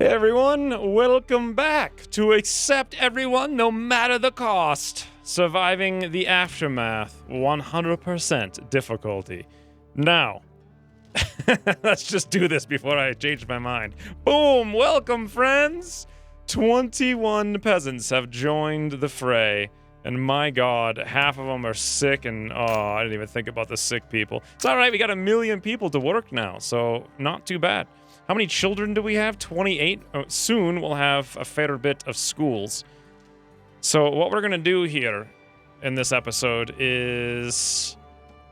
Hey everyone, welcome back to Accept Everyone No Matter the Cost. Surviving the Aftermath, 100% difficulty. Now, let's just do this before I change my mind. Boom! Welcome, friends! 21 peasants have joined the fray. And my god, half of them are sick and, I didn't even think about the sick people. It's alright, we got 1 million people to work now, so not too bad. How many children do we have? 28? Oh, soon we'll have a fair bit of schools. So what we're going to do here in this episode is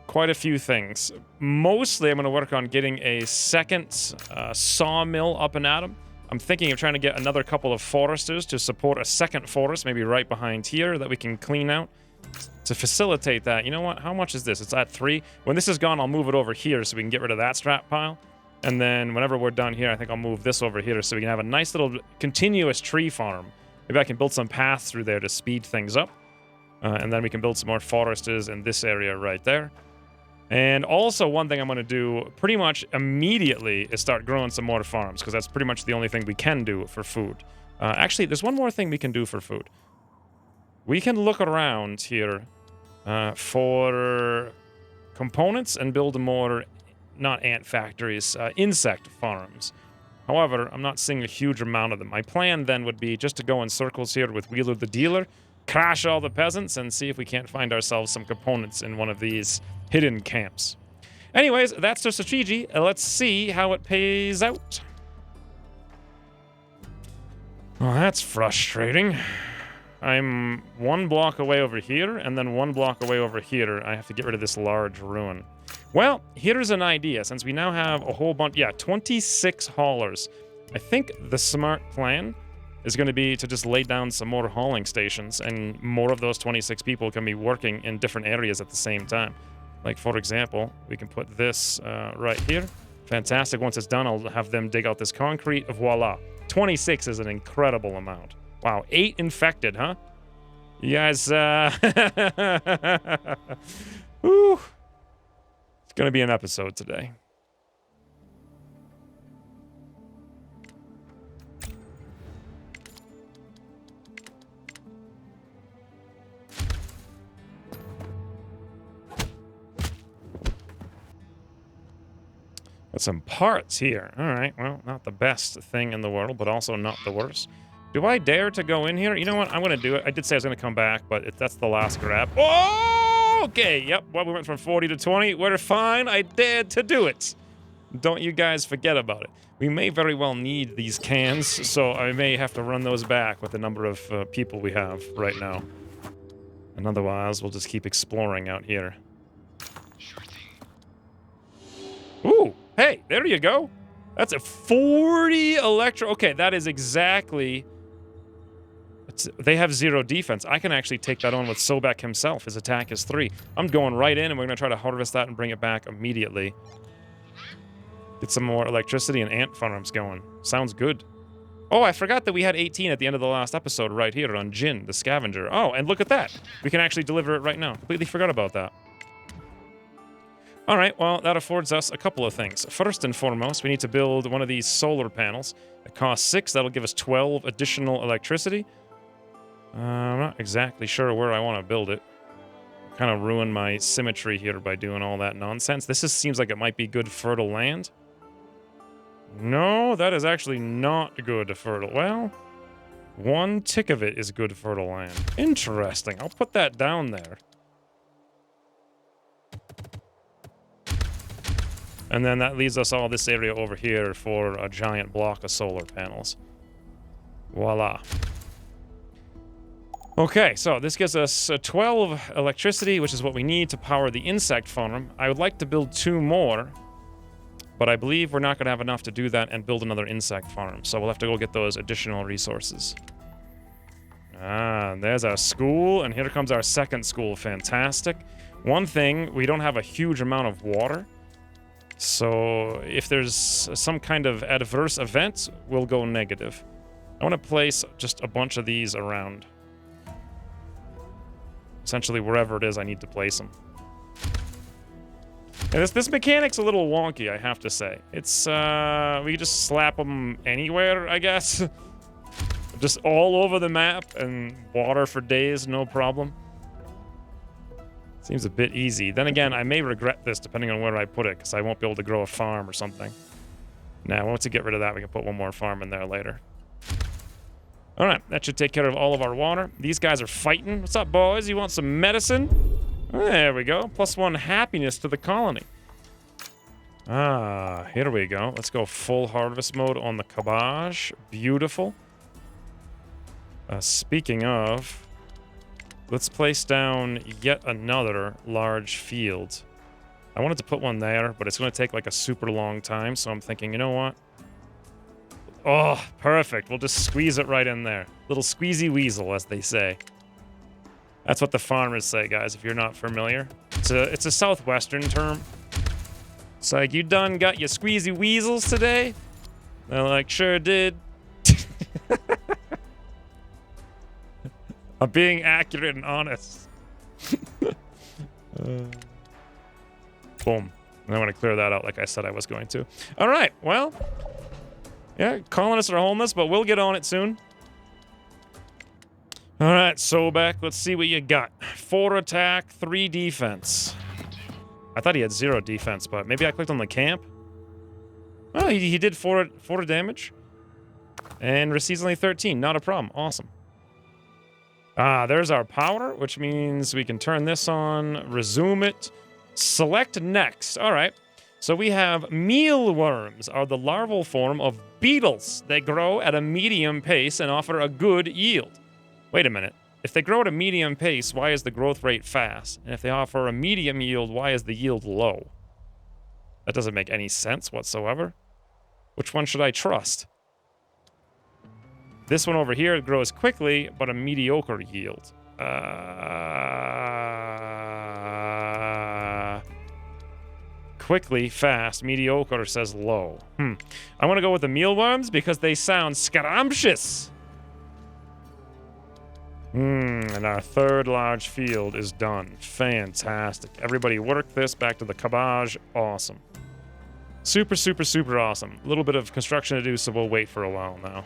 quite a few things. Mostly I'm going to work on getting a second sawmill up and at 'em. I'm thinking of trying to get another couple of foresters to support a second forest, maybe right behind here, that we can clean out to facilitate that. You know what? How much is this? It's at 3. When this is gone, I'll move it over here so we can get rid of that scrap pile. And then whenever we're done here, I think I'll move this over here so we can have a nice little continuous tree farm. Maybe I can build some paths through there to speed things up. And then we can build some more foresters in this area right there. And also one thing I'm going to do pretty much immediately is start growing some more farms, because that's pretty much the only thing we can do for food. Actually, there's one more thing we can do for food. We can look around here for components and build more, not ant factories, insect farms. However, I'm not seeing a huge amount of them. My plan then would be just to go in circles here with Wheeler the Dealer, crash all the peasants, and see if we can't find ourselves some components in one of these hidden camps. Anyways, that's the strategy. Let's see how it pays out. Well, that's frustrating. I'm 1 block away over here, and then 1 block away over here. I have to get rid of this large ruin. Well, here's an idea. Since we now have a whole bunch, 26 haulers. I think the smart plan is going to be to just lay down some more hauling stations, and more of those 26 people can be working in different areas at the same time. Like, for example, we can put this right here. Fantastic. Once it's done, I'll have them dig out this concrete. Voila. 26 is an incredible amount. Wow, 8 infected, huh? You guys, Whew. It's gonna be an episode today. Got some parts here. All right, well, not the best thing in the world, but also not the worst. Do I dare to go in here? You know what? I'm going to do it. I did say I was going to come back, but that's the last grab. Oh, okay. Yep. Well, we went from 40 to 20. We're fine. I dared to do it. Don't you guys forget about it. We may very well need these cans, so I may have to run those back with the number of people we have right now. And otherwise, we'll just keep exploring out here. Sure thing. Ooh. Hey, there you go. That's a 40 electro. Okay, that is exactly... They have 0 defense. I can actually take that on with Sobek himself. His attack is 3. I'm going right in, and we're going to try to harvest that and bring it back immediately. Get some more electricity and ant farms going. Sounds good. Oh, I forgot that we had 18 at the end of the last episode right here on Jin, the scavenger. Oh, and look at that. We can actually deliver it right now. Completely forgot about that. All right, well, that affords us a couple of things. First and foremost, we need to build one of these solar panels. It costs 6. That'll give us 12 additional electricity. I'm not exactly sure where I want to build it. Kind of ruin my symmetry here by doing all that nonsense. This seems like it might be good fertile land. No, that is actually not good fertile. Well, 1 tick of it is good fertile land. Interesting. I'll put that down there. And then that leaves us all this area over here for a giant block of solar panels. Voila. Okay, so this gives us 12 electricity, which is what we need to power the insect farm. I would like to build 2 more, but I believe we're not going to have enough to do that and build another insect farm. So we'll have to go get those additional resources. Ah, there's our school, and here comes our second school. Fantastic. One thing, we don't have a huge amount of water. So if there's some kind of adverse event, we'll go negative. I want to place just a bunch of these around. Essentially wherever it is I need to place them. And this mechanic's a little wonky, I have to say. It's, we can just slap them anywhere, I guess. Just all over the map and water for days, no problem. Seems a bit easy. Then again, I may regret this depending on where I put it, because I won't be able to grow a farm or something. Now, once we get rid of that, we can put one more farm in there later. All right, that should take care of all of our water. These guys are fighting. What's up, boys? You want some medicine? There we go. +1 happiness to the colony. Ah, here we go. Let's go full harvest mode on the cabbage. Beautiful. Speaking of, let's place down yet another large field. I wanted to put one there, but it's going to take like a super long time, so I'm thinking, you know what? Oh, perfect. We'll just squeeze it right in there. Little squeezy weasel, as they say. That's what the farmers say, guys, if you're not familiar. It's a southwestern term. It's like, you done got your squeezy weasels today? They're like, sure did. I'm being accurate and honest. Boom. And I want to clear that out like I said I was going to. All right, well. Yeah, colonists are homeless, but we'll get on it soon. All right, Sobek, let's see what you got. 4 attack, 3 defense. I thought he had 0 defense, but maybe I clicked on the camp. Oh, he did 4 damage. And receives only 13, not a problem. Awesome. Ah, there's our power, which means we can turn this on, resume it, select next. All right. So we have mealworms are the larval form of beetles. They grow at a medium pace and offer a good yield. Wait a minute. If they grow at a medium pace, why is the growth rate fast? And if they offer a medium yield, why is the yield low? That doesn't make any sense whatsoever. Which one should I trust? This one over here grows quickly, but a mediocre yield. Quickly, fast, mediocre says low. I want to go with the mealworms because they sound scrumptious. And our 3rd large field is done. Fantastic. Everybody work this back to the cabbage. Awesome. Super, super, super awesome. A little bit of construction to do, so we'll wait for a while now.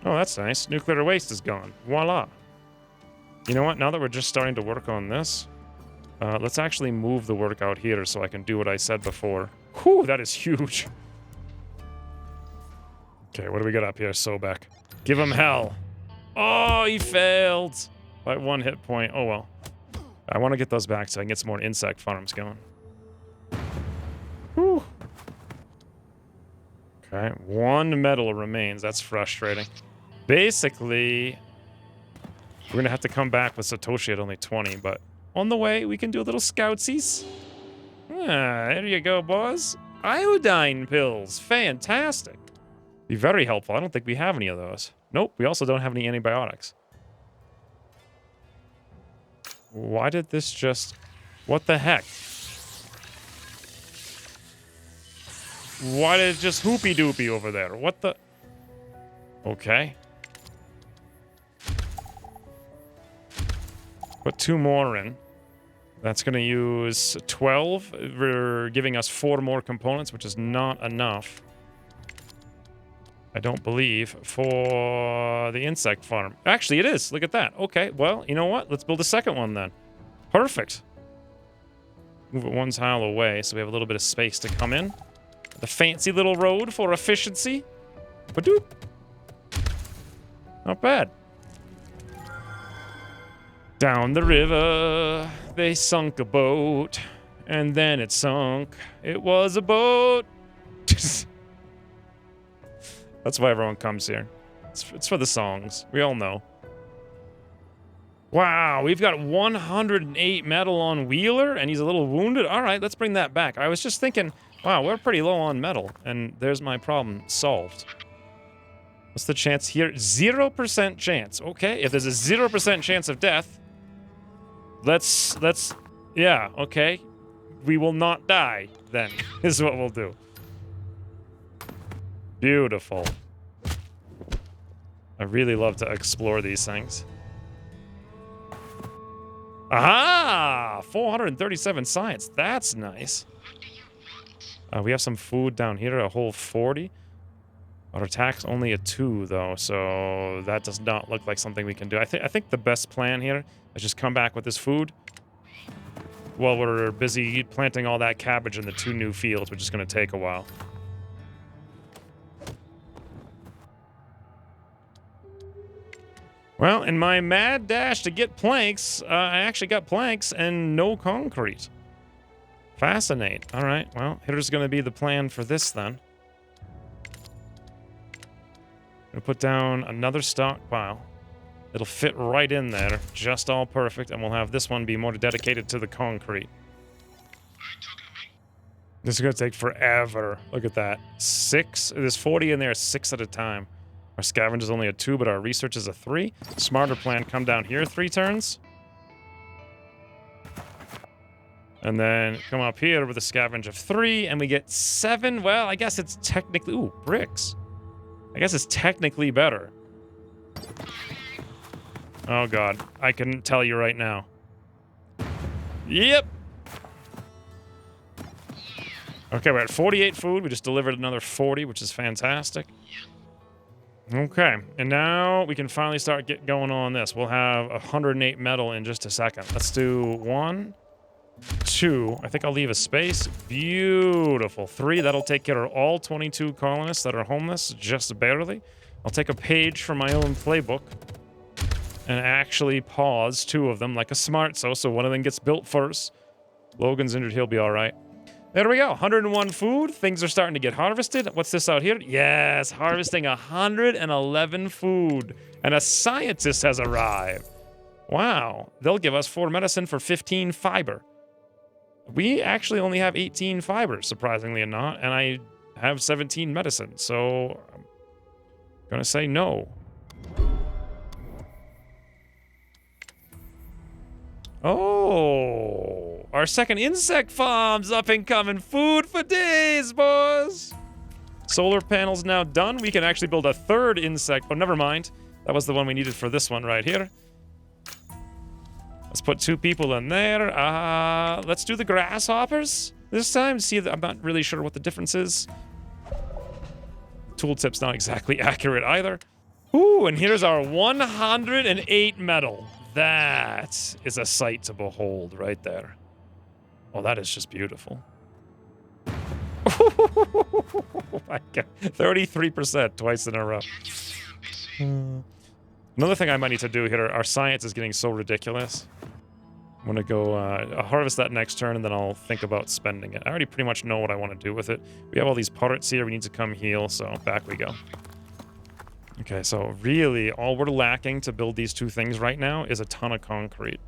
Oh, that's nice. Nuclear waste is gone. Voila. You know what? Now that we're just starting to work on this, let's actually move the work out here so I can do what I said before. Whew, that is huge. Okay, what do we got up here, Sobek? Give him hell. Oh, he failed. By 1 hit point. Oh, well. I want to get those back so I can get some more insect farms going. Whew. Okay, 1 metal remains. That's frustrating. Basically, we're going to have to come back with Satoshi at only 20, but on the way, we can do a little scoutsies. Ah, there you go, boys. Iodine pills. Fantastic. Be very helpful. I don't think we have any of those. Nope, we also don't have any antibiotics. Why did this just... What the heck? Why did it just hoopy-doopy over there? What the... Okay. Put 2 more in. That's going to use 12. We're giving us 4 more components, which is not enough. I don't believe, for the insect farm. Actually, it is. Look at that. Okay, well, you know what? Let's build a second one then. Perfect. Move it 1 tile away so we have a little bit of space to come in. The fancy little road for efficiency. Ba-doop. Not bad. Down the river, they sunk a boat, and then it sunk. It was a boat. That's why everyone comes here. It's for the songs. We all know. Wow, we've got 108 metal on Wheeler, and he's a little wounded. All right, let's bring that back. I was just thinking, wow, we're pretty low on metal, and there's my problem solved. What's the chance here? 0% chance. Okay, if there's a 0% chance of death, let's, yeah, okay. We will not die, then, is what we'll do. Beautiful. I really love to explore these things. Aha! 437 science. That's nice. What do you want? We have some food down here, a whole 40. Our attack's only a 2, though, so that does not look like something we can do. I think the best plan here is just come back with this food while we're busy planting all that cabbage in the 2 new fields, which is going to take a while. Well, in my mad dash to get planks, I actually got planks and no concrete. Fascinate. All right, well, here's going to be the plan for this, then. I'm going to put down another stockpile. It'll fit right in there, just all perfect, and we'll have this one be more dedicated to the concrete. This is going to take forever. Look at that. 6. There's 40 in there, 6 at a time. Our scavenge is only a 2, but our research is a 3. Smarter plan, come down here 3 turns. And then come up here with a scavenge of 3, and we get 7. Well, I guess it's technically... Ooh, bricks. I guess it's technically better. Oh, God. I can tell you right now. Yep. Okay, we're at 48 food. We just delivered another 40, which is fantastic. Okay, and now we can finally start going on this. We'll have 108 metal in just a second. Let's do 1, 2. I think I'll leave a space. Beautiful. 3. That'll take care of all 22 colonists that are homeless, just barely. I'll take a page from my own playbook and actually pause 2 of them like a smart so one of them gets built first. Logan's injured. He'll be all right. There we go. 101 food. Things are starting to get harvested. What's this out here? Yes, harvesting 111 food. And a scientist has arrived. Wow. They'll give us 4 medicine for 15 fiber. We actually only have 18 fibers, surprisingly enough, and I have 17 medicine, so I'm gonna say no. Oh, our second insect farm's up and coming. Food for days, boys. Solar panels now done. We can actually build a 3rd insect. Oh, never mind. That was the one we needed for this one right here. Let's put 2 people in there. Let's do the grasshoppers this time. See, I'm not really sure what the difference is. Tooltip's not exactly accurate either. Ooh, and here's our 108 metal. That is a sight to behold right there. Oh, that is just beautiful. Oh my God. 33% twice in a row. Another thing I might need to do here, our science is getting so ridiculous. I'm gonna go harvest that next turn, and then I'll think about spending it. I already pretty much know what I want to do with it. We have all these parts here. We need to come heal, so back we go. Okay, so really, all we're lacking to build these 2 things right now is a ton of concrete.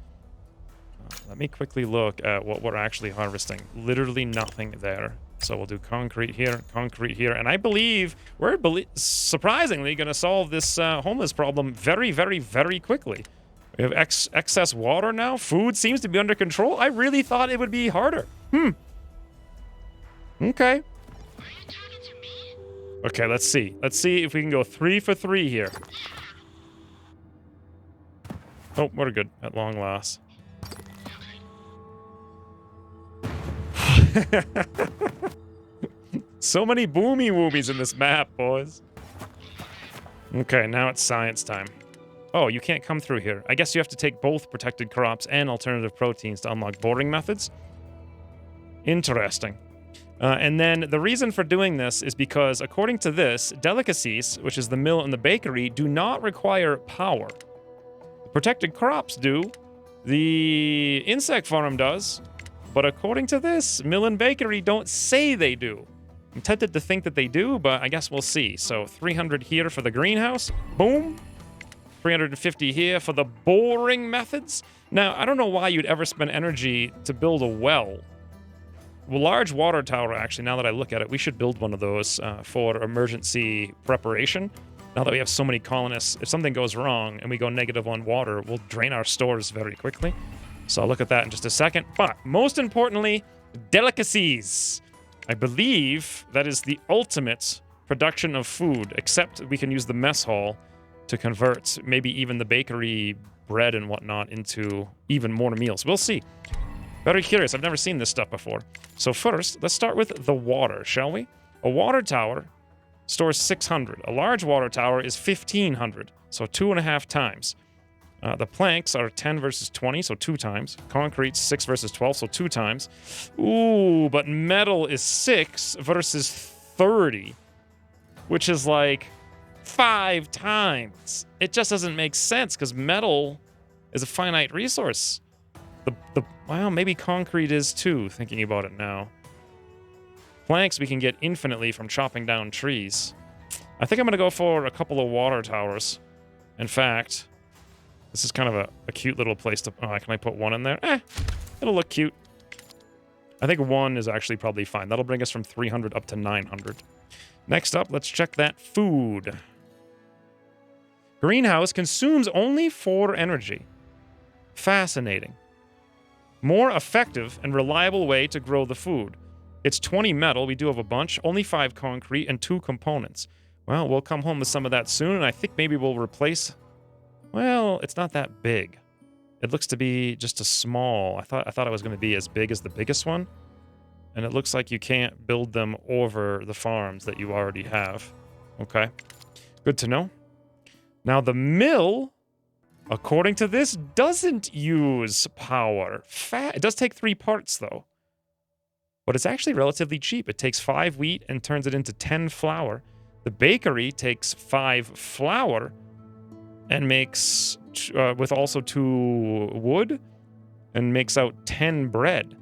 Let me quickly look at what we're actually harvesting. Literally nothing there. So we'll do concrete here, and I believe we're surprisingly going to solve this homeless problem very, very, very quickly. We have excess water now. Food seems to be under control. I really thought it would be harder. Okay. Are you talking to me? Okay, let's see. Let's see if we can go 3 for 3 here. Oh, we're good at long last. So many boomy woomies in this map, boys. Okay, now it's science time. Oh, you can't come through here. I guess you have to take both protected crops and alternative proteins to unlock boring methods. Interesting. And then the reason for doing this is because, according to this, delicacies, which is the mill and the bakery, do not require power. The protected crops do. The insect farm does. But according to this, mill and bakery don't say they do. I'm tempted to think that they do, but I guess we'll see. So 300 here for the greenhouse. Boom. 350 here for the boring methods. Now, I don't know why you'd ever spend energy to build a well. A large water tower, actually, now that I look at it, we should build one of those for emergency preparation. Now that we have so many colonists, if something goes wrong and we go negative on water, we'll drain our stores very quickly. So I'll look at that in just a second. But most importantly, delicacies. I believe that is the ultimate production of food, except we can use the mess hall to convert maybe even the bakery bread and whatnot into even more meals. We'll see. Very curious. I've never seen this stuff before. So first, let's start with the water, shall we? A water tower stores 600. A large water tower is 1,500, so 2.5 times. The planks are 10 versus 20, so 2 times. Concrete, 6 versus 12, so 2 times. Ooh, but metal is 6 versus 30, which is like 5 times. It just doesn't make sense because metal is a finite resource. Well, maybe concrete is too, thinking about it now. Planks we can get infinitely from chopping down trees. I think I'm going to go for a couple of water towers. In fact, this is kind of a cute little place to... Oh, can I put 1 in there? It'll look cute. I think 1 is actually probably fine. That'll bring us from 300 up to 900. Next up, let's check that food. Greenhouse consumes only 4 energy. Fascinating. More effective and reliable way to grow the food. It's 20 metal, we do have a bunch, only 5 concrete, and 2 components. Well, we'll come home with some of that soon, and I think maybe we'll replace... Well, it's not that big. It looks to be just a small... I thought it was going to be as big as the biggest one. And it looks like you can't build them over the farms that you already have. Okay. Good to know. Now, the mill... According to this, doesn't use power. It does take 3 parts, though. But it's actually relatively cheap. It takes 5 wheat and turns it into 10 flour. The bakery takes 5 flour and makes, with also 2 wood, and makes out 10 bread.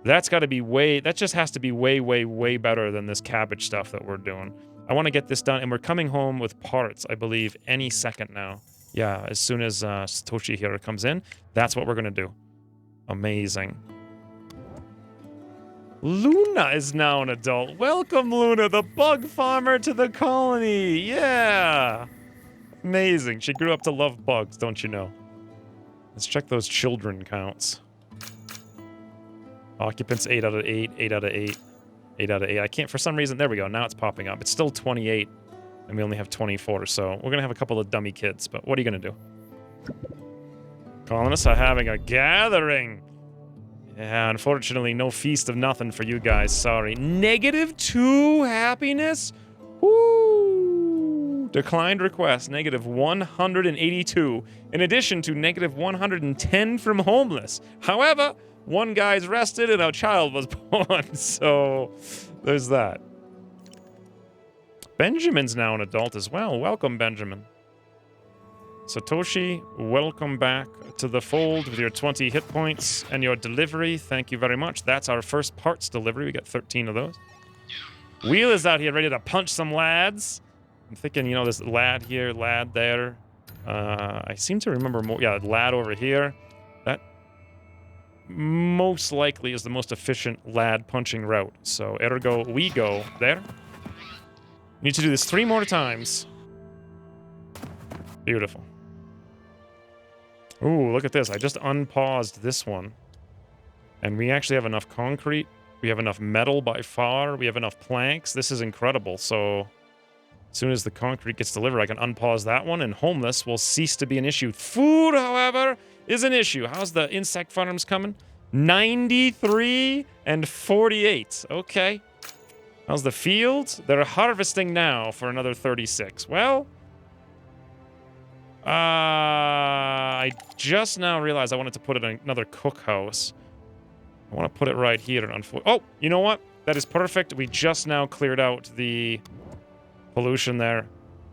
That's got to be that just has to be way, way, way better than this cabbage stuff that we're doing. I want to get this done, and we're coming home with parts, I believe, any second now. Yeah, as soon as Satoshi here comes in, that's what we're going to do. Amazing. Luna is now an adult. Welcome, Luna, the bug farmer, to the colony. Yeah. Amazing. She grew up to love bugs, don't you know? Let's check those children counts. Occupants 8 out of 8, 8 out of 8, 8 out of 8. I can't, for some reason, there we go. Now it's popping up. It's still 28. And we only have 24, so we're going to have a couple of dummy kids, but what are you going to do? Colonists are having a gathering. Yeah, unfortunately, no feast of nothing for you guys, sorry. -2 happiness? Woo! Declined request, -182, in addition to -110 from homeless. However, one guy's rested and a child was born, so there's that. Benjamin's now an adult as well. Welcome, Benjamin. Satoshi, welcome back to the fold with your 20 hit points and your delivery. Thank you very much. That's our first parts delivery. We got 13 of those. Wheel is out here ready to punch some lads. I'm thinking, you know, this lad here, lad there. I seem to remember more. Yeah, lad over here. That most likely is the most efficient lad punching route. So, ergo, we go there. Need to do this 3 more times. Beautiful. Ooh, look at this. I just unpaused this one. And we actually have enough concrete. We have enough metal by far. We have enough planks. This is incredible. So, as soon as the concrete gets delivered, I can unpause that one, and homeless will cease to be an issue. Food, however, is an issue. How's the insect farms coming? 93 and 48. Okay. How's the fields? They're harvesting now for another 36. Well, I just now realized I wanted to put it in another cookhouse. I want to put it right here. Oh, you know what? That is perfect. We just now cleared out the pollution there.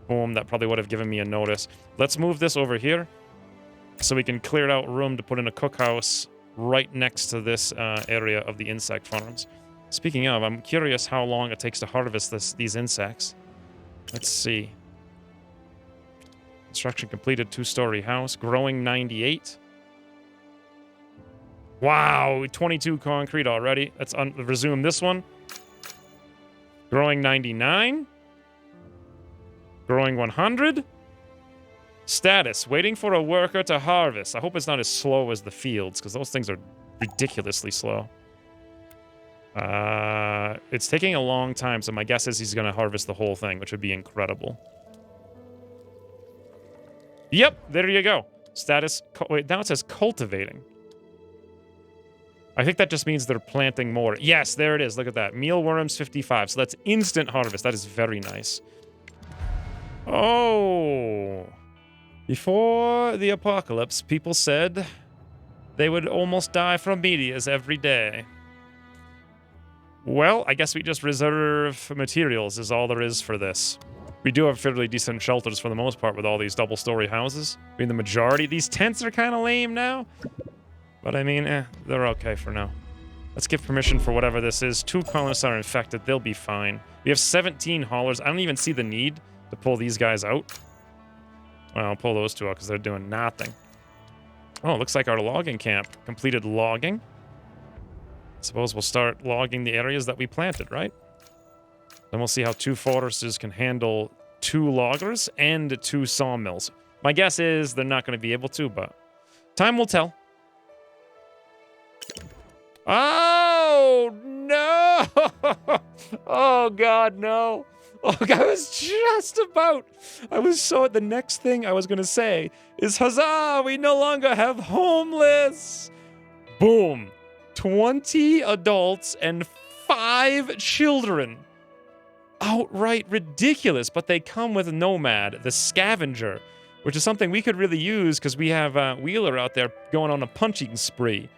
Boom, that probably would have given me a notice. Let's move this over here so we can clear out room to put in a cookhouse right next to this area of the insect farms. Speaking of, I'm curious how long it takes to harvest these insects. Let's see. Construction completed, 2-story house. Growing 98. Wow, 22 concrete already. Let's resume this one. Growing 99. Growing 100. Status, waiting for a worker to harvest. I hope it's not as slow as the fields, because those things are ridiculously slow. It's taking a long time, so my guess is he's going to harvest the whole thing, which would be incredible. Yep, there you go. Status, wait, now it says cultivating. I think that just means they're planting more. Yes, there it is. Look at that. Mealworms 55. So that's instant harvest. That is very nice. Oh. Before the apocalypse, people said they would almost die from meteors every day. Well, I guess we just reserve materials is all there is for this. We do have fairly decent shelters for the most part with all these double-story houses. I mean, the majority. These tents are kind of lame now. But I mean, they're okay for now. Let's give permission for whatever this is. 2 colonists are infected. They'll be fine. We have 17 haulers. I don't even see the need to pull these guys out. Well, I'll pull those 2 out because they're doing nothing. Oh, looks like our logging camp completed logging. Suppose we'll start logging the areas that we planted, right? Then we'll see how 2 foresters can handle 2 loggers and 2 sawmills. My guess is they're not going to be able to, but time will tell. Oh, no! Oh, God, no. Oh, I was just about... The next thing I was going to say is, huzzah, we no longer have homeless! Boom. 20 adults and 5 children. Outright ridiculous, but they come with Nomad, the scavenger, which is something we could really use because we have Wheeler out there going on a punching spree.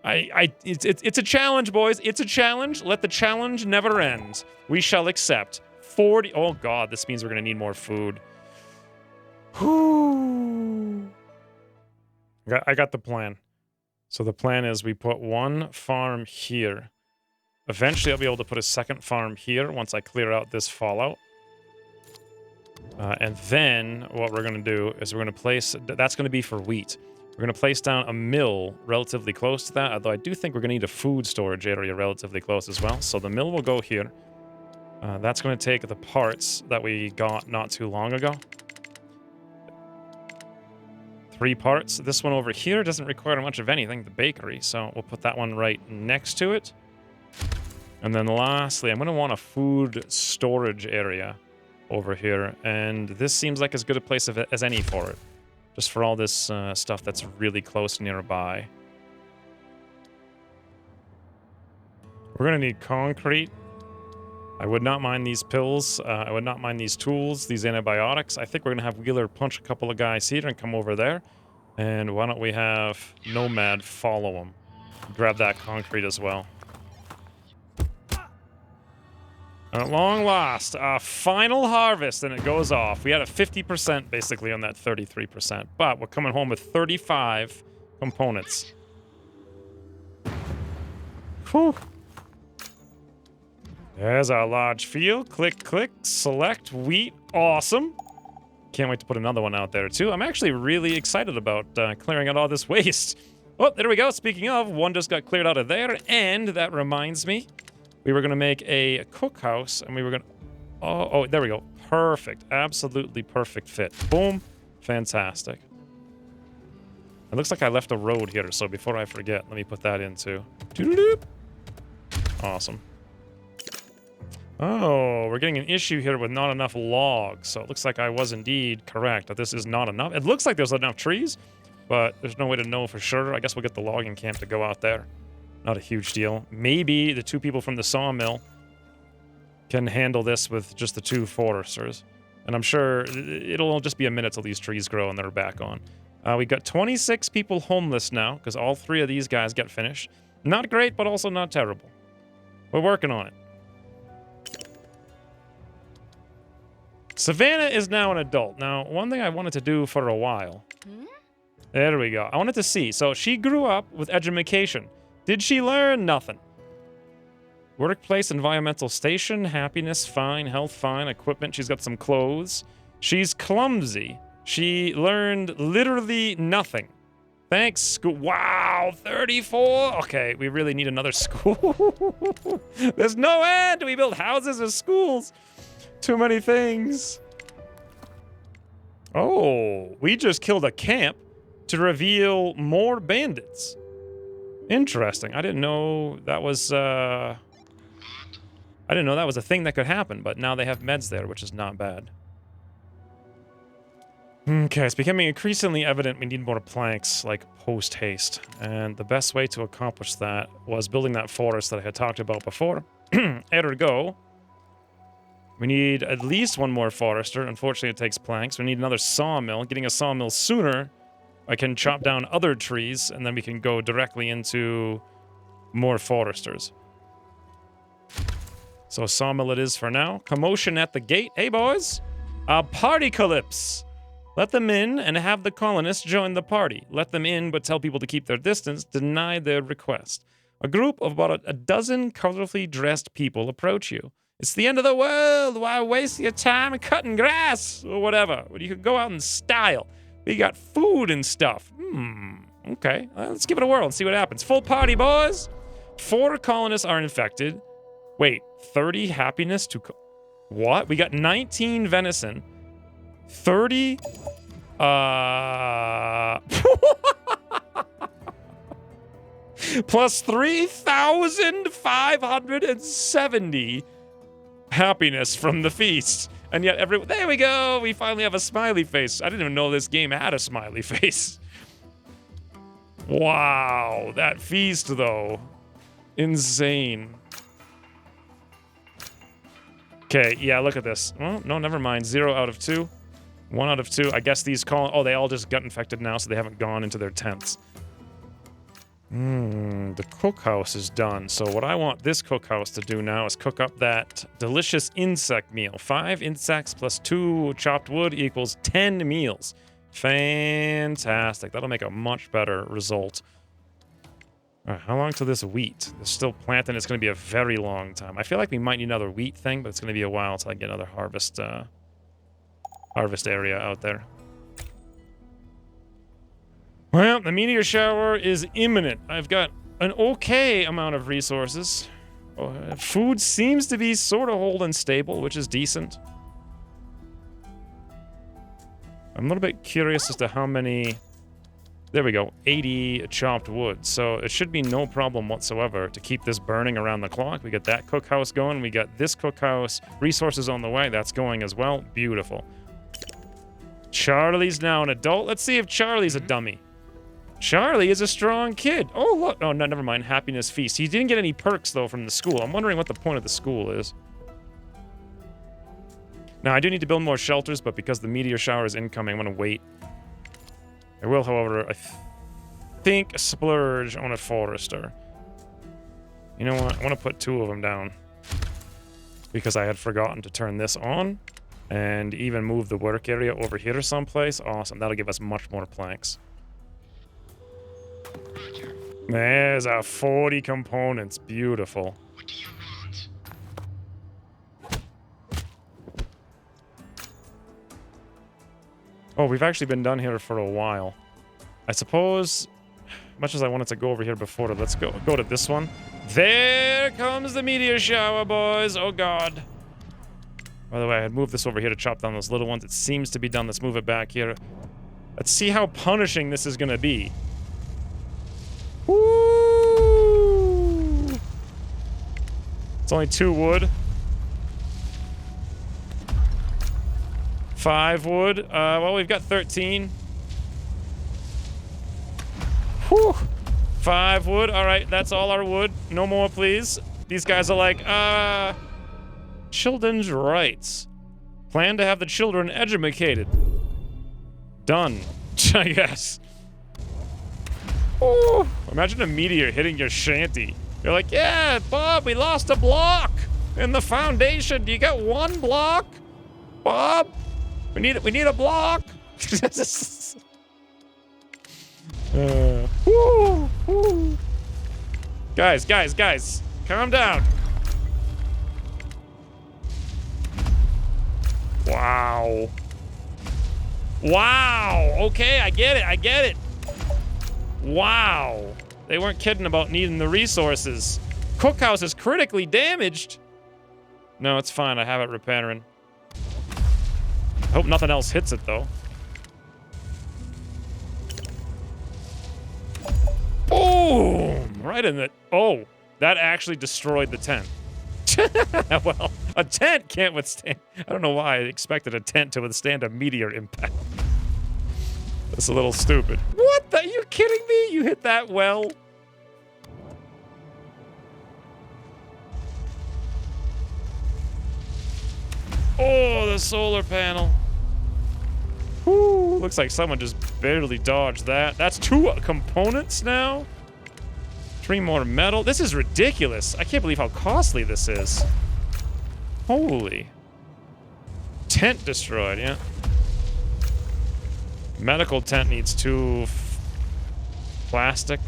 It's a challenge, boys. It's a challenge. Let the challenge never end. We shall accept. 40. Oh, God, this means we're going to need more food. Whew. I got the plan. So the plan is we put 1 farm here. Eventually, I'll be able to put a 2nd farm here once I clear out this fallout. And then what we're going to do is we're going to place... That's going to be for wheat. We're going to place down a mill relatively close to that, although I do think we're going to need a food storage area relatively close as well. So the mill will go here. That's going to take the parts that we got not too long ago. 3 parts. This one over here doesn't require much of anything, the bakery, so we'll put that one right next to it. And then lastly, I'm going to want a food storage area over here, and this seems like as good a place as any for it. Just for all this stuff that's really close nearby. We're going to need concrete. I would not mind these pills. I would not mind these tools, these antibiotics. I think we're going to have Wheeler punch a couple of guys here and come over there. And why don't we have Nomad follow him? Grab that concrete as well. And at long last, a final harvest, and it goes off. We had a 50% basically on that 33%, but we're coming home with 35 components. Whew. There's our large field. Click, click, select wheat. Awesome. Can't wait to put another one out there too. I'm actually really excited about clearing out all this waste. Oh, there we go. Speaking of, one just got cleared out of there, and that reminds me. We were going to make a cookhouse, and we were going to... Oh, there we go. Perfect. Absolutely perfect fit. Boom. Fantastic. It looks like I left a road here, so before I forget, let me put that in too. Awesome. Oh, we're getting an issue here with not enough logs, so it looks like I was indeed correct that this is not enough. It looks like there's enough trees, but there's no way to know for sure. I guess we'll get the logging camp to go out there. Not a huge deal. Maybe the 2 people from the sawmill can handle this with just the 2 foresters. And I'm sure it'll just be a minute till these trees grow and they're back on. We got 26 people homeless now, because all 3 of these guys get finished. Not great, but also not terrible. We're working on it. Savannah is now an adult. Now, one thing I wanted to do for a while. There we go. I wanted to see. So she grew up with edumacation. Did she learn? Nothing. Workplace, environmental station, happiness, fine, health, fine, equipment. She's got some clothes. She's clumsy. She learned literally nothing. Thanks, school. Wow, 34? Okay, we really need another school. There's no end. We build houses or schools. Too many things. Oh, we just killed a camp to reveal more bandits. Interesting. I didn't know that was a thing that could happen, but now they have meds there, which is not bad. Okay, it's becoming increasingly evident we need more planks, like post-haste. And the best way to accomplish that was building that forest that I had talked about before. Ergo, we need at least one more forester. Unfortunately, it takes planks. We need another sawmill. Getting a sawmill sooner, I can chop down other trees, and then we can go directly into more foresters. So sawmill it is for now. Commotion at the gate. Hey, boys. Partycalypse. Let them in and have the colonists join the party. Let them in, but tell people to keep their distance. Deny their request. A group of about a dozen colorfully dressed people approach you. It's the end of the world. Why waste your time cutting grass or whatever? You could go out in style. We got food and stuff. Okay. Let's give it a whirl and see what happens. Full party, boys. 4 colonists are infected. Wait, 30 happiness to... What? We got 19 venison. 30... plus 3,570 happiness from the feast. And yet there we go. We finally have a smiley face. I didn't even know this game had a smiley face. Wow. That feast, though. Insane. Okay, yeah, look at this. Well, no, never mind. 0 out of 2. 1 out of 2. I guess these oh, they all just got infected now, so they haven't gone into their tents. The cookhouse is done. So what I want this cookhouse to do now is cook up that delicious insect meal. 5 insects plus 2 chopped wood equals 10 meals. Fantastic. That'll make a much better result. All right, how long till this wheat? There's still planting. It's going to be a very long time. I feel like we might need another wheat thing, but it's going to be a while till I get another harvest area out there. Well, the meteor shower is imminent. I've got an okay amount of resources. Food seems to be sort of holding stable, which is decent. I'm a little bit curious as to how many... There we go, 80 chopped wood. So it should be no problem whatsoever to keep this burning around the clock. We got that cookhouse going. We got this cookhouse. Resources on the way. That's going as well. Beautiful. Charlie's now an adult. Let's see if Charlie's a dummy. Charlie is a strong kid. Oh, look. Oh, no, never mind. Happiness feast. He didn't get any perks, though, from the school. I'm wondering what the point of the school is. Now, I do need to build more shelters, but because the meteor shower is incoming, I'm going to wait. I will, however, I think splurge on a forester. You know what? I want to put 2 of them down. Because I had forgotten to turn this on. And even move the work area over here someplace. Awesome. That'll give us much more planks. There's our 40 components. Beautiful. What do you want? Oh, we've actually been done here for a while. I suppose, much as I wanted to go over here before, let's go to this one. There comes the meteor shower, boys. Oh, God. By the way, I had moved this over here to chop down those little ones. It seems to be done. Let's move it back here. Let's see how punishing this is going to be. Woo! It's only 2 wood. 5 wood. Well, we've got 13. Whew. 5 wood. All right, that's all our wood. No more, please. These guys are like, children's rights. Plan to have the children educated. Done. I guess. Ooh. Imagine a meteor hitting your shanty. You're like, yeah, Bob, we lost a block in the foundation. Do you got 1 block? Bob, we need a block. Woo, woo. Guys, calm down. Wow. Wow. Okay, I get it. Wow. They weren't kidding about needing the resources. Cookhouse is critically damaged. No, it's fine. I have it repairing. I hope nothing else hits it, though. Boom! Right in the... Oh, that actually destroyed the tent. Well, a tent can't withstand... I don't know why I expected a tent to withstand a meteor impact. That's a little stupid. What? Are you kidding me? You hit that well? Oh, the solar panel. Whew, looks like someone just barely dodged that. That's 2 components now? 3 more metal. This is ridiculous. I can't believe how costly this is. Holy. Tent destroyed, yeah. Medical tent needs 2 plastic.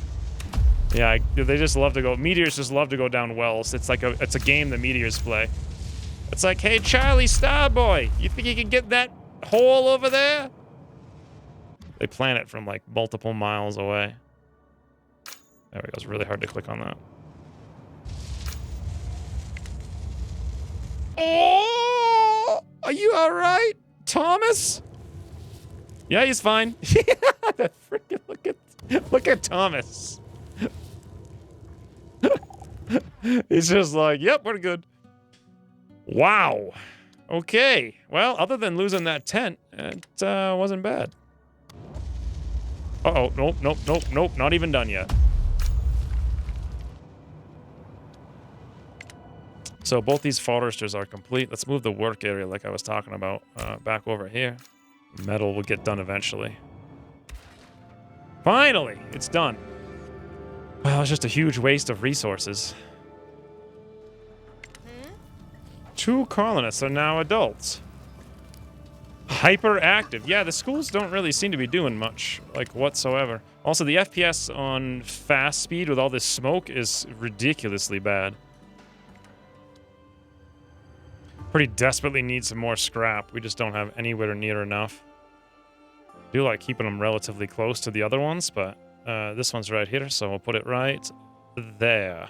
Yeah, they just love to go. Meteors just love to go down wells. It's like it's a game the meteors play. It's like, hey, Charlie Starboy, you think you can get that hole over there? They plan it from like multiple miles away. There we go. It's really hard to click on that. Oh, are you all right, Thomas? Yeah, he's fine. Freaking look at Thomas. He's just like, yep, we're good. Wow. Okay. Well, other than losing that tent, it wasn't bad. Uh-oh. Nope. Not even done yet. So both these foresters are complete. Let's move the work area like I was talking about back over here. Metal will get done eventually. Finally, it's done. Well, it's just a huge waste of resources. 2 colonists are now adults. Hyperactive. Yeah, the schools don't really seem to be doing much, like, whatsoever. Also, the FPS on fast speed with all this smoke is ridiculously bad. Pretty desperately need some more scrap. We just don't have anywhere near enough. I do like keeping them relatively close to the other ones, but this one's right here, so we'll put it right there.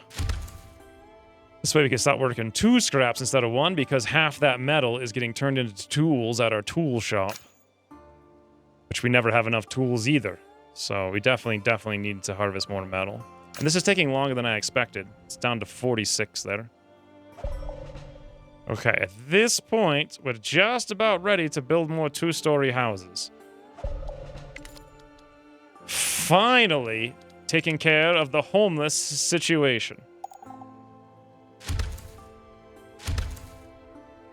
This way we can start working 2 scraps instead of 1, because half that metal is getting turned into tools at our tool shop. Which we never have enough tools either. So we definitely need to harvest more metal. And this is taking longer than I expected. It's down to 46 there. Okay, at this point, we're just about ready to build more 2-story houses. Finally, taking care of the homeless situation.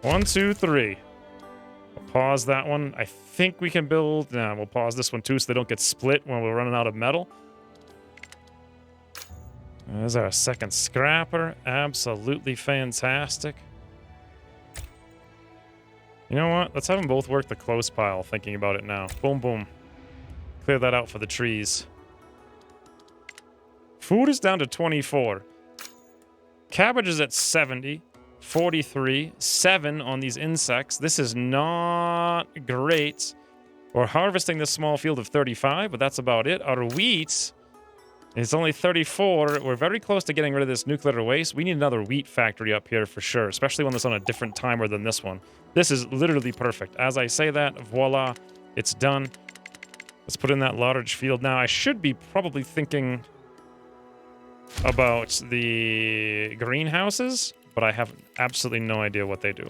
1, 2, 3. We'll pause that one. I think we can build... Nah, we'll pause this one too so they don't get split when we're running out of metal. There's our second scrapper. Absolutely fantastic. You know what? Let's have them both work the close pile, thinking about it now. Boom, boom. Clear that out for the trees. Food is down to 24. Cabbage is at 70. 43. 7 on these insects. This is not great. We're harvesting this small field of 35, but that's about it. Our wheat is only 34. We're very close to getting rid of this nuclear waste. We need another wheat factory up here for sure, especially when it's on a different timer than this one. This is literally perfect. As I say that, voila, it's done. Let's put in that large field now. I should be probably thinking about the greenhouses, but I have absolutely no idea what they do.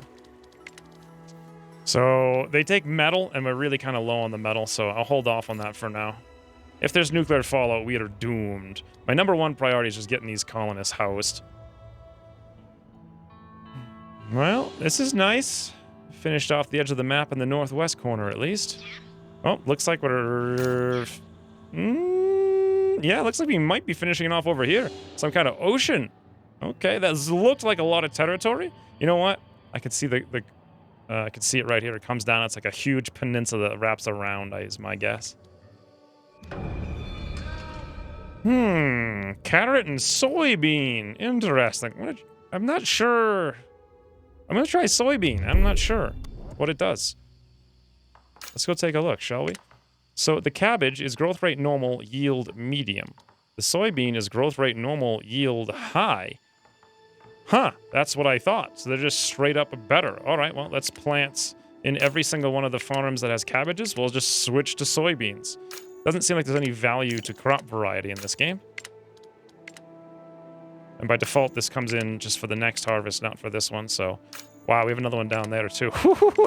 So they take metal, and we're really kind of low on the metal, so I'll hold off on that for now. If there's nuclear fallout, we are doomed. My number 1 priority is just getting these colonists housed. Well, this is nice. Finished off the edge of the map in the northwest corner, at least. Oh, looks like we're... yeah, looks like we might be finishing it off over here. Some kind of ocean. Okay, that looked like a lot of territory. You know what? I could see I could see it right here. It comes down. It's like a huge peninsula that wraps around, is my guess. Carrot and soybean. Interesting. I'm not sure. I'm gonna try soybean. I'm not sure what it does. Let's go take a look, shall we? So the cabbage is growth rate normal, yield medium. The soybean is growth rate normal, yield high. Huh, that's what I thought. So they're just straight up better. All right, well, let's plant in every single one of the farms that has cabbages. We'll just switch to soybeans. Doesn't seem like there's any value to crop variety in this game. And by default, this comes in just for the next harvest, not for this one. So, wow, we have another one down there too.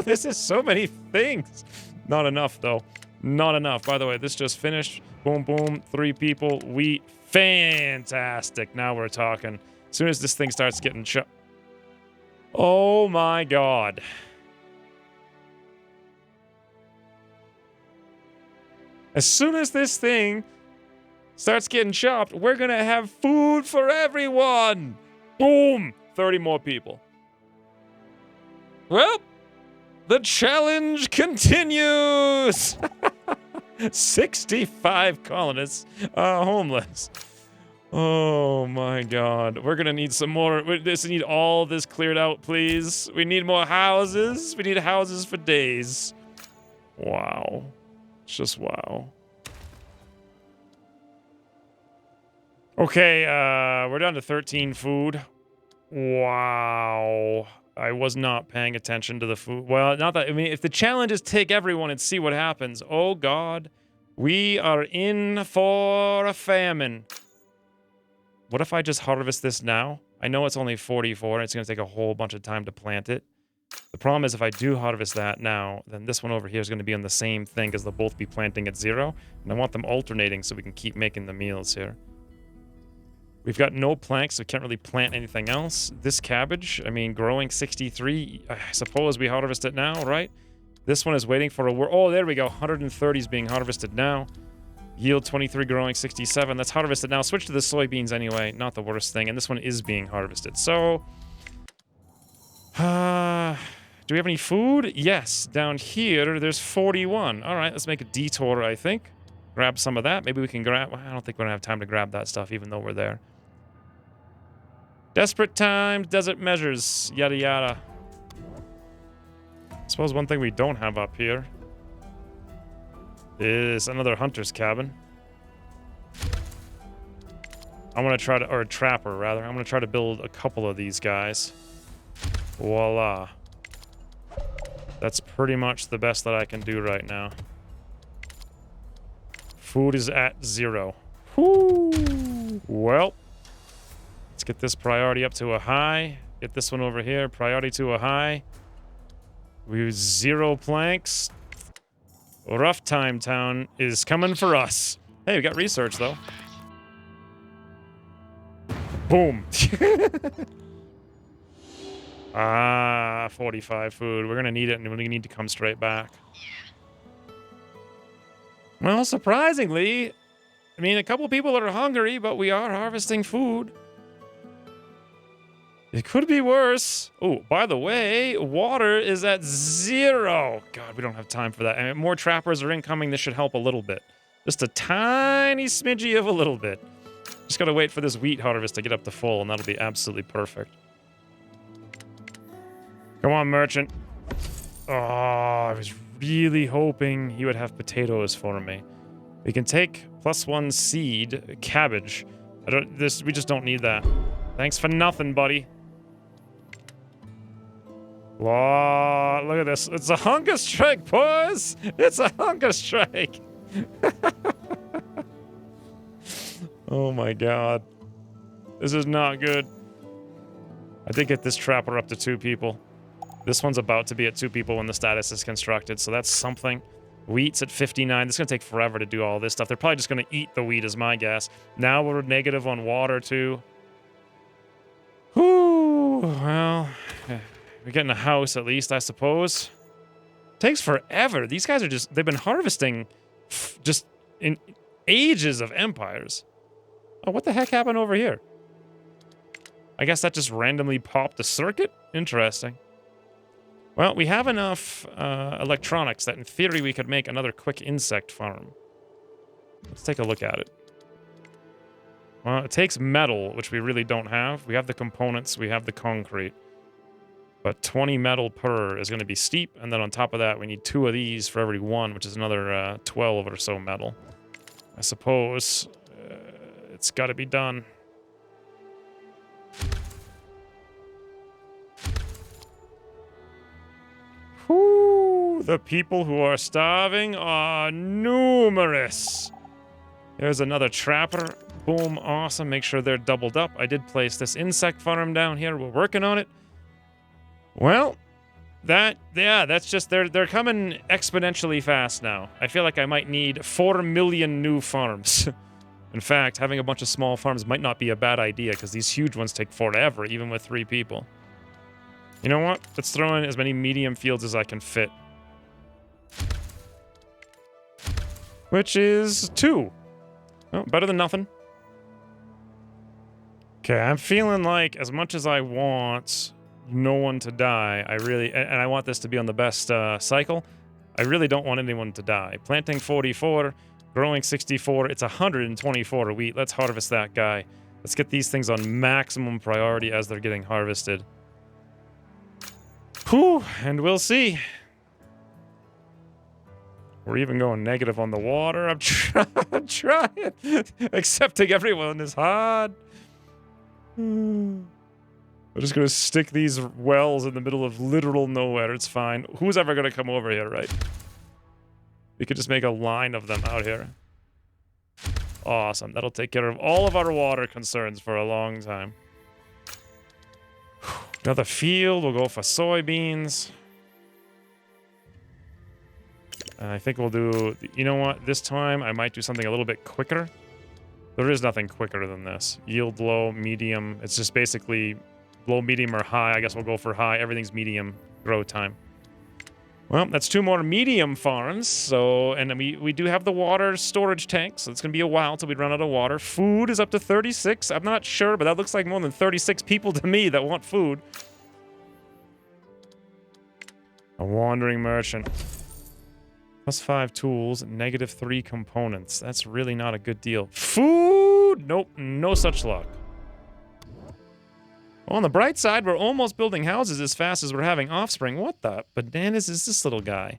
This is so many things. Not enough, though. Not enough. By the way, this just finished. Boom, boom. 3 people. Wheat. Fantastic. Now we're talking. As soon as this thing starts getting shut. Oh my god. As soon as this thing starts getting chopped, we're gonna have food for everyone. Boom. 30 more people. Well, the challenge continues. 65 colonists are homeless. Oh my god. We're gonna need some more. We just need all this cleared out, please. We need more houses. We need houses for days. Wow. It's just wow. Okay, we're down to 13 food. Wow. I was not paying attention to the food. Well, not that, I mean, if the challenge is take everyone and see what happens. Oh god. We are in for a famine. What if I just harvest this now? I know it's only 44 and it's going to take a whole bunch of time to plant it. The problem is if I do harvest that now, then this one over here is going to be on the same thing because they'll both be planting at 0. And I want them alternating so we can keep making the meals here. We've got no planks, so we can't really plant anything else. This cabbage, I mean, growing 63, I suppose we harvest it now, right? This one is waiting for a... Oh, there we go. 130 is being harvested now. Yield 23, growing 67. That's harvested now. Switch to the soybeans anyway. Not the worst thing. And this one is being harvested. So... do we have any food? Yes. Down here, there's 41. All right, let's make a detour, I think. Grab some of that. Maybe we can grab... Well, I don't think we're going to have time to grab that stuff, even though we're there. Desperate times, desert measures, yada yada. I suppose one thing we don't have up here is another hunter's cabin. I'm gonna try to, or a trapper rather. I'm gonna try to build a couple of these guys. Voila. That's pretty much the best that I can do right now. Food is at 0. Whoo! Well, let's get this priority up to a high. Get this one over here, priority to a high. We use 0 planks. Rough Time Town is coming for us. Hey, we got research, though. Boom. 45 food. We're gonna need it, and we're gonna need to come straight back. Well, surprisingly, I mean, a couple people are hungry, but we are harvesting food. It could be worse. Oh, by the way, water is at 0. God, we don't have time for that. And more trappers are incoming. This should help a little bit. Just a tiny smidgy of a little bit. Just gotta wait for this wheat harvest to get up to full, and that'll be absolutely perfect. Come on, merchant. Oh, I was really hoping he would have potatoes for me. We can take +1 seed, cabbage. We just don't need that. Thanks for nothing, buddy. Whoa, look at this. It's a hunger strike, boys! It's a hunger strike! Oh my god. This is not good. I did get this trapper up to 2 people. This one's about to be at 2 people when the status is constructed, so that's something. Wheat's at 59. This is going to take forever to do all this stuff. They're probably just going to eat the wheat, is my guess. Now we're negative on water, too. Whew. Well, we're getting a house, at least, I suppose. Takes forever. These guys are just... They've been harvesting just in ages of empires. Oh, what the heck happened over here? I guess that just randomly popped a circuit? Interesting. Well, we have enough electronics that in theory we could make another quick insect farm. Let's take a look at it. Well, it takes metal, which we really don't have. We have the components, we have the concrete. But 20 metal per is going to be steep, and then on top of that we need 2 of these for every 1, which is another 12 or so metal. I suppose it's got to be done. Whew, the people who are starving are numerous. There's another trapper. Boom, awesome. Make sure they're doubled up. I did place this insect farm down here. We're working on it. Well, Yeah, that's just they're coming exponentially fast now. I feel like I might need 4 million new farms. In fact, having a bunch of small farms might not be a bad idea because these huge ones take forever, even with 3 people. You know what? Let's throw in as many medium fields as I can fit. Which is 2. Oh, better than nothing. Okay, I'm feeling like as much as I want no one to die, and I want this to be on the best cycle, I really don't want anyone to die. Planting 44, growing 64, it's 124 wheat. Let's harvest that guy. Let's get these things on maximum priority as they're getting harvested. Whew, and we'll see. We're even going negative on the water. I'm trying. Accepting everyone is hard. I'm just gonna stick these wells in the middle of literal nowhere. It's fine. Who's ever gonna come over here, right? We could just make a line of them out here. Awesome. That'll take care of all of our water concerns for a long time. Another field. We'll go for soybeans. I think we'll do... You know what? This time, I might do something a little bit quicker. There is nothing quicker than this. Yield low, medium. It's just basically low, medium, or high. I guess we'll go for high. Everything's medium grow time. Well, that's 2 more medium farms. So, and we do have the water storage tank, so it's going to be a while till we run out of water. Food is up to 36. I'm not sure, but that looks like more than 36 people to me that want food. A wandering merchant. +5 tools, -3 components. That's really not a good deal. Food! Nope, no such luck. Well, on the bright side, we're almost building houses as fast as we're having offspring. What the bananas is this little guy?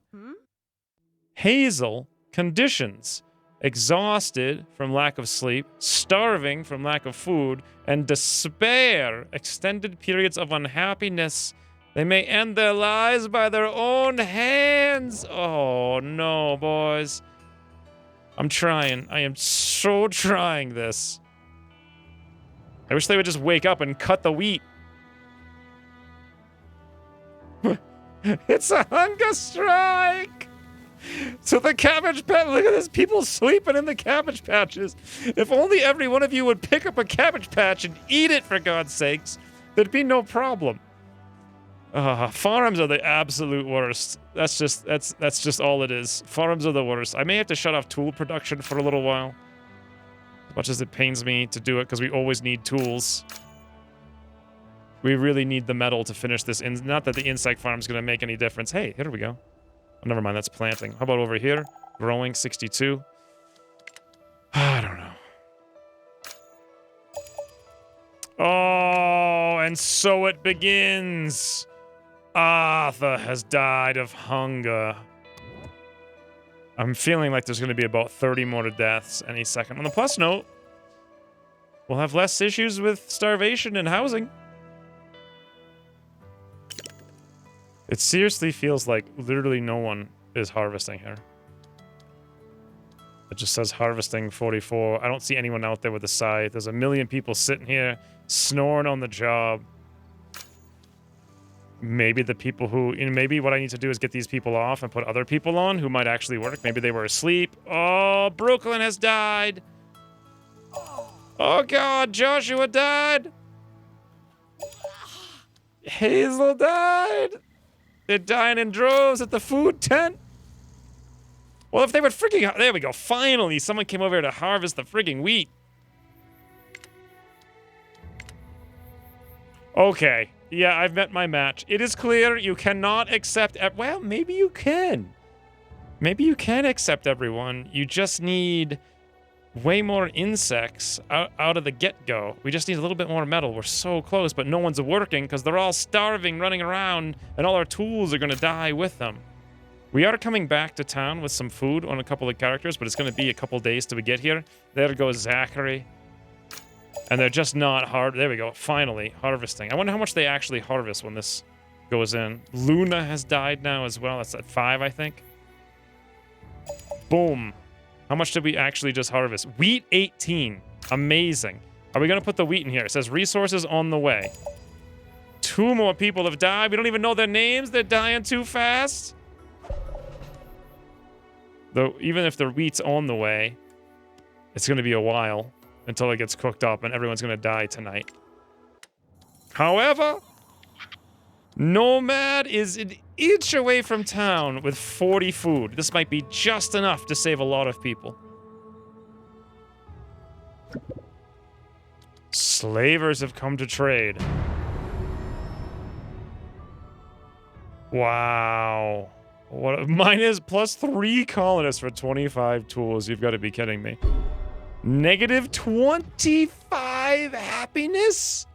Hazel, conditions. Exhausted from lack of sleep, starving from lack of food, and despair. Extended periods of unhappiness. They may end their lives by their own hands. Oh, no, boys. I'm trying. I am so trying this. I wish they would just wake up and cut the wheat. It's a hunger strike! So the cabbage patch, look at this, people sleeping in the cabbage patches. If only every one of you would pick up a cabbage patch and eat it, for God's sakes, there'd be no problem. Farms are the absolute worst. That's just all it is. Farms are the worst. I may have to shut off tool production for a little while. As much as it pains me to do it, because we always need tools. We really need the metal to finish this. Not that the insect farm is going to make any difference. Hey, here we go. Oh, never mind, that's planting. How about over here? Growing 62. I don't know. Oh, and so it begins. Arthur has died of hunger. I'm feeling like there's going to be about 30 more deaths any second. On the plus note, we'll have less issues with starvation and housing. It seriously feels like literally no one is harvesting here. It just says harvesting 44. I don't see anyone out there with a scythe. There's a million people sitting here snoring on the job. Maybe the people who, maybe what I need to do is get these people off and put other people on who might actually work. Maybe they were asleep. Oh, Brooklyn has died. Oh God, Joshua died. Hazel died. They're dying in droves at the food tent. Well, if they would freaking, there we go. Finally, someone came over here to harvest the frigging wheat. Okay. Yeah, I've met my match. It is clear you cannot accept... Well, maybe you can. Maybe you can accept everyone. You just need way more insects out of the get-go. We just need a little bit more metal. We're so close, but no one's working because they're all starving, running around, and all our tools are going to die with them. We are coming back to town with some food on a couple of characters, but it's going to be a couple days till we get here. There goes Zachary. And they're just not hard. There we go. Finally, harvesting. I wonder how much they actually harvest when this goes in. Luna has died now as well. That's at 5, I think. Boom. How much did we actually just harvest? Wheat 18. Amazing. Are we going to put the wheat in here? It says resources on the way. 2 more people have died. We don't even know their names. They're dying too fast. Though, even if the wheat's on the way, it's going to be a while until it gets cooked up and everyone's going to die tonight. However, Nomad is an inch away from town with 40 food. This might be just enough to save a lot of people. Slavers have come to trade. Wow. What? Mine is +3 colonists for 25 tools. You've got to be kidding me. -25 happiness?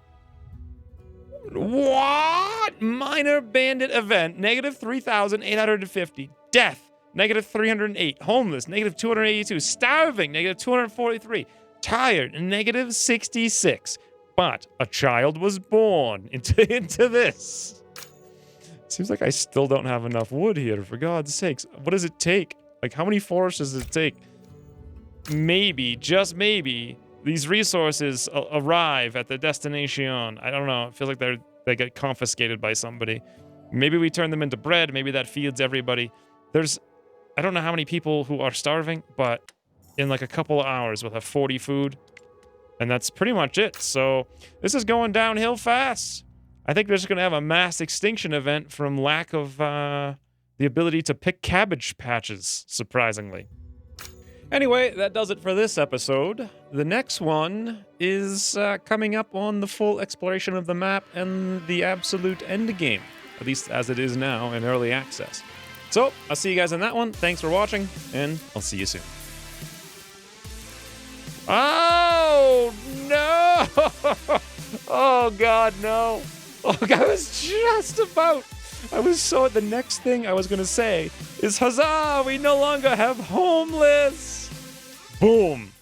What? Minor bandit event. -3,850. Death. -308. Homeless. -282. Starving. -243. Tired. -66. But a child was born into this. Seems like I still don't have enough wood here, for God's sakes. What does it take? Like, how many forests does it take? Maybe, just maybe, these resources arrive at the destination. I don't know. It feels like they get confiscated by somebody. Maybe we turn them into bread. Maybe that feeds everybody. I don't know how many people who are starving, but in like a couple of hours, we'll have 40 food. And that's pretty much it. So this is going downhill fast. I think they're just going to have a mass extinction event from lack of the ability to pick cabbage patches, surprisingly. Anyway, that does it for this episode. The next one is coming up on the full exploration of the map and the absolute end game, at least as it is now in early access. So, I'll see you guys in that one. Thanks for watching, and I'll see you soon. Oh, no! Oh, God, no. Oh, I was just about... the next thing I was going to say is, huzzah, we no longer have homeless! Boom.